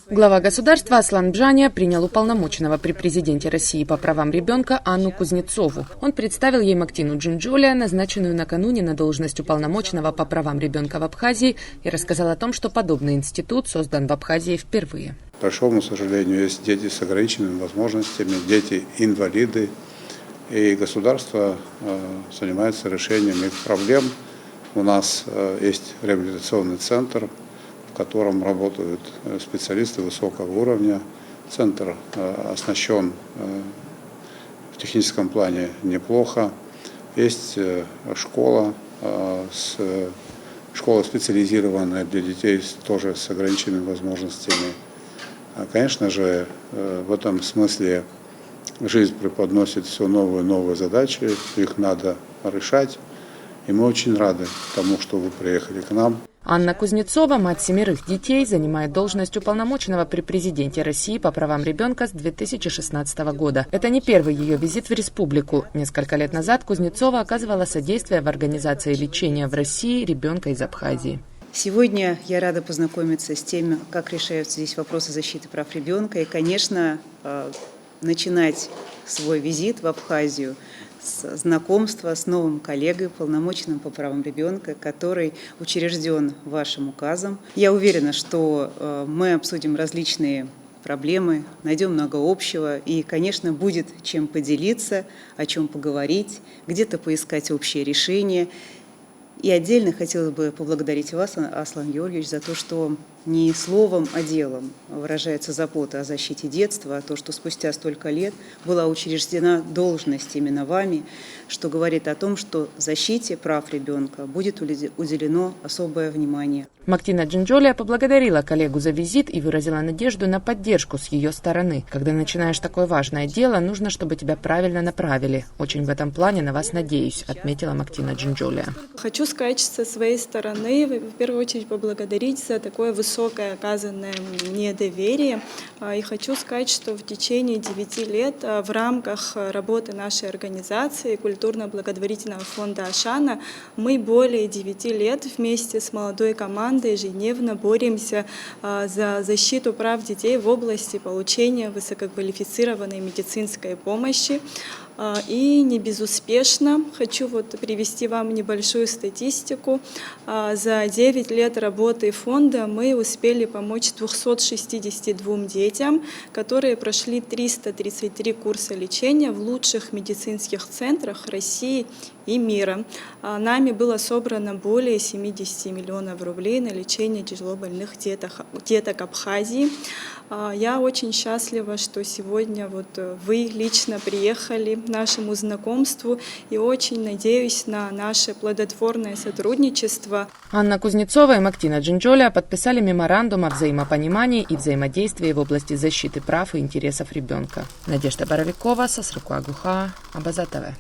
Глава государства Аслан Бжаня принял уполномоченного при президенте России по правам ребенка Анну Кузнецову. Он представил ей Мактину Джинджоли, назначенную накануне на должность уполномоченного по правам ребенка в Абхазии, и рассказал о том, что подобный институт создан в Абхазии впервые. К большому сожалению, есть дети с ограниченными возможностями, дети-инвалиды, и государство занимается решением их проблем. У нас есть реабилитационный центр, в котором работают специалисты высокого уровня. Центр оснащен в техническом плане неплохо. Есть школа специализированная для детей тоже с ограниченными возможностями. Конечно же, в этом смысле жизнь преподносит все новые и новые задачи, их надо решать. И мы очень рады тому, что вы приехали к нам. Анна Кузнецова, мать 7 детей, занимает должность уполномоченного при президенте России по правам ребенка с 2016 года. Это не первый ее визит в республику. Несколько лет назад Кузнецова оказывала содействие в организации лечения в России ребенка из Абхазии. Сегодня я рада познакомиться с тем, как решаются здесь вопросы защиты прав ребенка. И, конечно, начинать свой визит в Абхазию с знакомства с новым коллегой, полномоченным по правам ребенка, который учрежден вашим указом. Я уверена, что мы обсудим различные проблемы, найдем много общего и, конечно, будет чем поделиться, о чем поговорить, где-то поискать общее решение. И отдельно хотелось бы поблагодарить вас, Аслан Георгиевич, за то, что не словом, а делом выражается забота о защите детства, а то, что спустя столько лет была учреждена должность именно вами, что говорит о том, что защите прав ребенка будет уделено особое внимание. Мактина Джинджоли поблагодарила коллегу за визит и выразила надежду на поддержку с ее стороны. Когда начинаешь такое важное дело, нужно, чтобы тебя правильно направили. Очень в этом плане на вас надеюсь, отметила Мактина Джинджоли. Хочу сказать со своей стороны, в первую очередь поблагодарить за такое высокое оказанное мне доверие. И хочу сказать, что в течение 9 лет в рамках работы нашей организации культурно-благотворительного фонда Ашана мы более 9 лет вместе с молодой командой ежедневно боремся за защиту прав детей в области получения высококвалифицированной медицинской помощи. И не безуспешно. Хочу привести вам небольшую статистику. За 9 лет работы фонда мы успели помочь 262 детям, которые прошли 333 курса лечения в лучших медицинских центрах России и мира. Нами было собрано более 70 миллионов рублей на лечение тяжелобольных деток Абхазии. Я очень счастлива, что сегодня вы лично приехали к нашему знакомству и очень надеюсь на наше плодотворное сотрудничество. Анна Кузнецова и Мактина Джинджоли подписали меморандум о взаимопонимании и взаимодействии в области защиты прав и интересов ребенка. Надежда Боровикова, Сосрыкуагуха, Абаза ТВ.